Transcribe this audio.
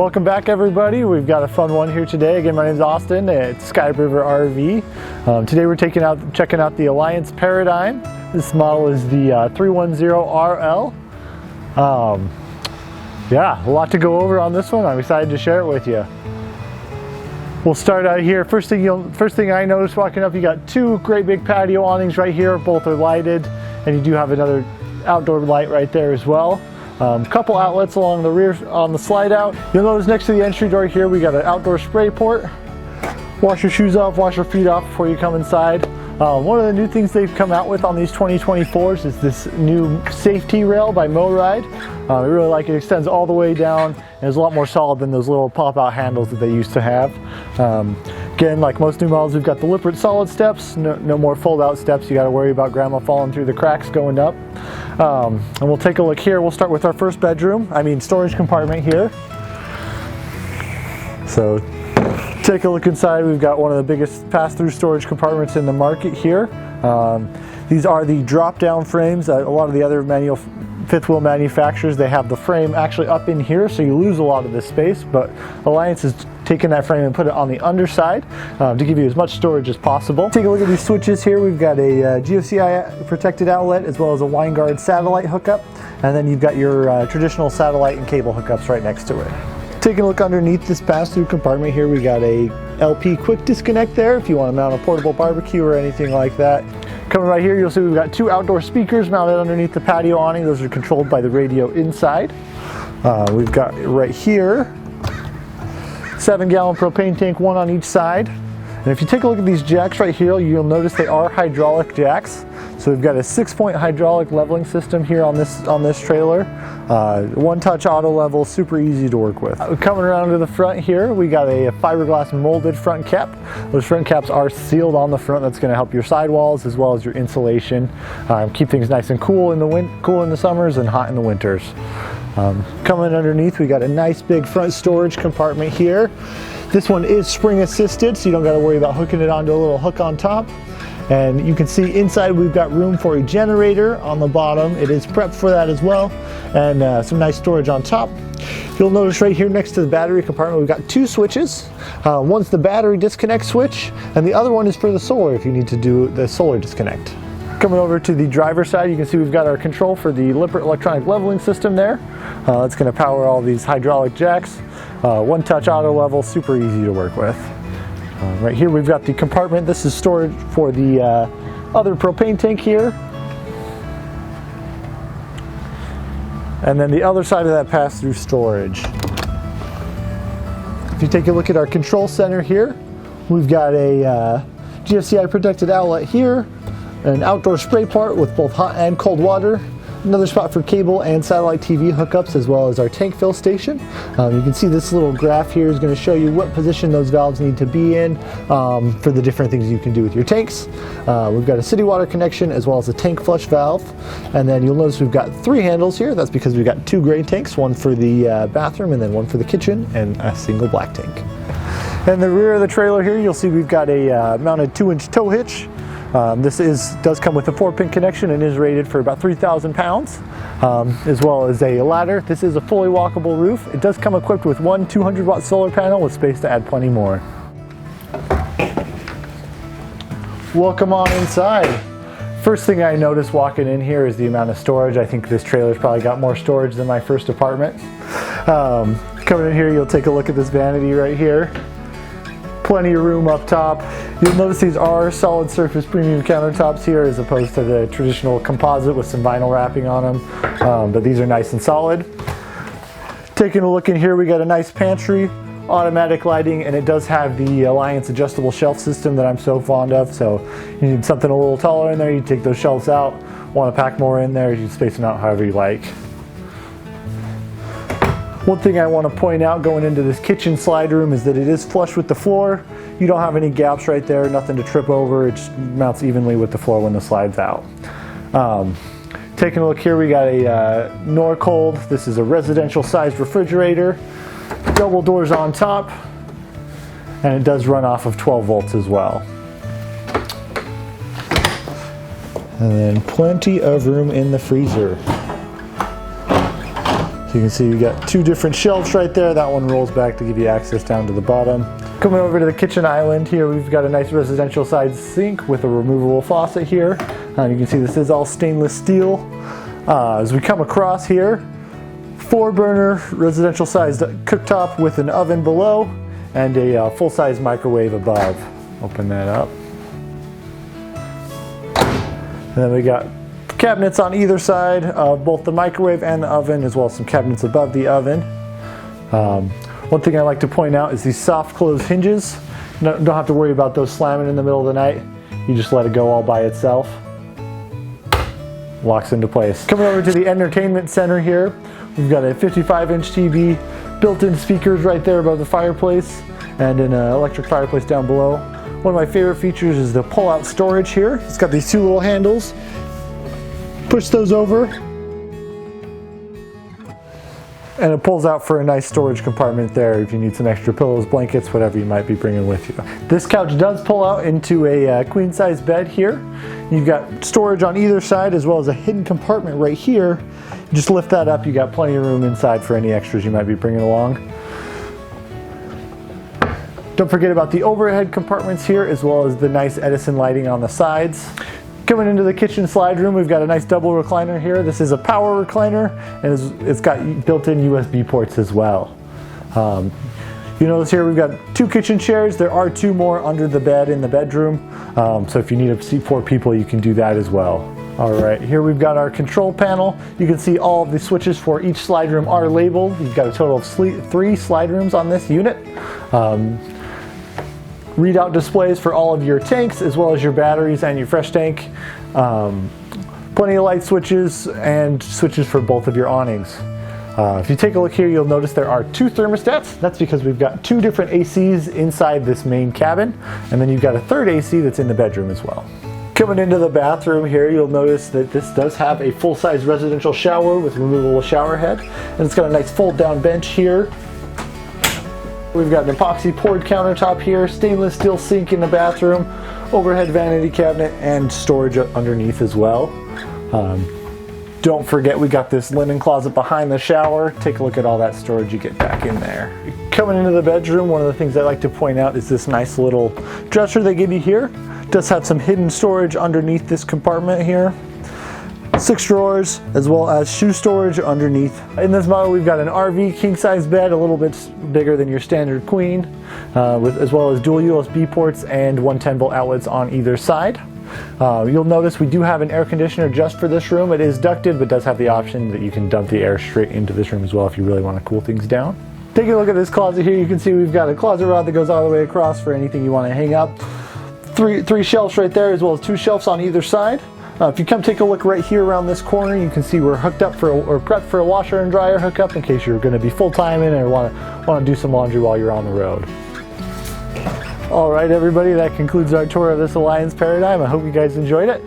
Welcome back, everybody. We've got a fun one here today. Again, my name is Austin at Sky River RV. Today we're checking out the Elegance Paradigm. This model is the 310RL. Yeah, a lot to go over on this one. I'm excited to share it with you. We'll start out here. First thing I noticed walking up, you got two great big patio awnings right here. Both are lighted, and you do have another outdoor light right there as well. Couple outlets along the rear on the slide out. You'll notice next to the entry door here we got an outdoor spray port. Wash your shoes off, wash your feet off before you come inside. One of the new things they've come out with on these 2024s is this new safety rail by MoRide. I really like it. It extends all the way down and is a lot more solid than those little pop-out handles that they used to have. Again, like most new models, we've got the Lippert solid steps, no more fold-out steps. You got to worry about grandma falling through the cracks going up. And we'll take a look here. We'll start with our first storage compartment here. So take a look inside. We've got one of the biggest pass-through storage compartments in the market here. These are the drop-down frames. A lot of the other fifth wheel manufacturers, they have the frame actually up in here, so you lose a lot of this space, but Elegance has taken that frame and put it on the underside to give you as much storage as possible. Take a look at these switches here. We've got a GFCI protected outlet as well as a WineGuard satellite hookup, and then you've got your traditional satellite and cable hookups right next to it. Taking a look underneath this pass-through compartment here, we got a LP quick disconnect there if you want to mount a portable barbecue or anything like that. Coming right here, you'll see we've got two outdoor speakers mounted underneath the patio awning. Those are controlled by the radio inside. We've got right here 7-gallon propane tank, one on each side. And if you take a look at these jacks right here, you'll notice they are hydraulic jacks. So we've got a 6-point hydraulic leveling system here on this trailer. One-touch auto level, super easy to work with. Coming around to the front here, we got a fiberglass molded front cap. Those front caps are sealed on the front. That's going to help your sidewalls as well as your insulation. Keep things nice and cool in the summers and hot in the winters. Coming underneath, we got a nice big front storage compartment here. This one is spring assisted, so you don't got to worry about hooking it onto a little hook on top. And you can see inside we've got room for a generator on the bottom. It is prepped for that as well, and some nice storage on top. You'll notice right here next to the battery compartment we've got two switches. One's the battery disconnect switch, and the other one is for the solar if you need to do the solar disconnect. Coming over to the driver's side, you can see we've got our control for the Lippert electronic leveling system there. That's going to power all these hydraulic jacks. One-touch auto level, super easy to work with. Right here we've got the compartment. This is storage for the other propane tank here. And then the other side of that pass-through storage. If you take a look at our control center here, we've got a GFCI protected outlet here, an outdoor spray part with both hot and cold water, another spot for cable and satellite TV hookups, as well as our tank fill station. You can see this little graph here is going to show you what position those valves need to be in for the different things you can do with your tanks. We've got a city water connection as well as a tank flush valve, and then you'll notice we've got 3 handles here. That's because we've got 2 gray tanks, one for the bathroom and then one for the kitchen, and a single black tank. In the rear of the trailer here, you'll see we've got a mounted 2-inch tow hitch. This does come with a 4-pin connection and is rated for about 3,000 pounds, as well as a ladder. This is a fully walkable roof. It does come equipped with one 200-watt solar panel with space to add plenty more. Welcome on inside. First thing I noticed walking in here is the amount of storage. I think this trailer's probably got more storage than my first apartment. Coming in here, you'll take a look at this vanity right here. Plenty of room up top. You'll notice these are solid surface premium countertops here as opposed to the traditional composite with some vinyl wrapping on them, but these are nice and solid. Taking a look in here, we got a nice pantry, automatic lighting, and it does have the Elegance adjustable shelf system that I'm so fond of. So you need something a little taller in there, you take those shelves out. Want to pack more in there, you can space them out however you like. One thing I want to point out going into this kitchen slide room is that it is flush with the floor. You don't have any gaps right there, nothing to trip over. It just mounts evenly with the floor when the slide's out. Taking a look here, we got a Norcold. This is a residential sized refrigerator. Double doors on top, and it does run off of 12 volts as well. And then plenty of room in the freezer. So you can see you got two different shelves right there. That one rolls back to give you access down to the bottom. Coming over to the kitchen island here, we've got a nice residential size sink with a removable faucet here. You can see this is all stainless steel. As we come across here, 4-burner residential sized cooktop with an oven below and a full-size microwave above. Open that up. And then we got cabinets on either side of both the microwave and the oven, as well as some cabinets above the oven. One thing I like to point out is these soft close hinges. Don't have to worry about those slamming in the middle of the night. You just let it go all by itself. Locks into place. Coming over to the entertainment center here, we've got a 55-inch TV, built-in speakers right there above the fireplace, and an electric fireplace down below. One of my favorite features is the pull-out storage here. It's got these two little handles. Push those over, and it pulls out for a nice storage compartment there if you need some extra pillows, blankets, whatever you might be bringing with you. This couch does pull out into a queen-size bed here. You've got storage on either side, as well as a hidden compartment right here. You just lift that up, you got plenty of room inside for any extras you might be bringing along. Don't forget about the overhead compartmments here, as well as the nice Edison lighting on the sides. Coming into the kitchen slide room, we've got a nice double recliner here. This is a power recliner, and it's got built-in USB ports as well. You notice here we've got 2 kitchen chairs. There are 2 more under the bed in the bedroom, so if you need to seat 4 people, you can do that as well. All right, here we've got our control panel. You can see all of the switches for each slide room are labeled. You've got a total of 3 slide rooms on this unit. Readout displays for all of your tanks, as well as your batteries and your fresh tank. Plenty of light switches and switches for both of your awnings. If you take a look here, you'll notice there are 2 thermostats. That's because we've got 2 different ACs inside this main cabin, and then you've got a 3rd AC that's in the bedroom as well. Coming into the bathroom here, you'll notice that this does have a full-size residential shower with removable shower head, and it's got a nice fold-down bench here. We've got an epoxy poured countertop here, stainless steel sink in the bathroom, overhead vanity cabinet, and storage underneath as well. Don't forget we got this linen closet behind the shower. Take a look at all that storage you get back in there. Coming into the bedroom, one of the things I like to point out is this nice little dresser they give you here. It does have some hidden storage underneath this compartment here. 6 drawers, as well as shoe storage underneath. In this model, we've got an RV king-size bed, a little bit bigger than your standard queen, as well as dual USB ports and 110-volt outlets on either side. You'll notice we do have an air conditioner just for this room. It is ducted, but does have the option that you can dump the air straight into this room as well if you really want to cool things down. Taking a look at this closet here, you can see we've got a closet rod that goes all the way across for anything you want to hang up. Three shelves right there, as well as 2 shelves on either side. If you come take a look right here around this corner, you can see we're hooked up or prepped for a washer and dryer hookup in case you're going to be full-time in and want to do some laundry while you're on the road. All right, everybody, that concludes our tour of this Alliance Paradigm. I hope you guys enjoyed it.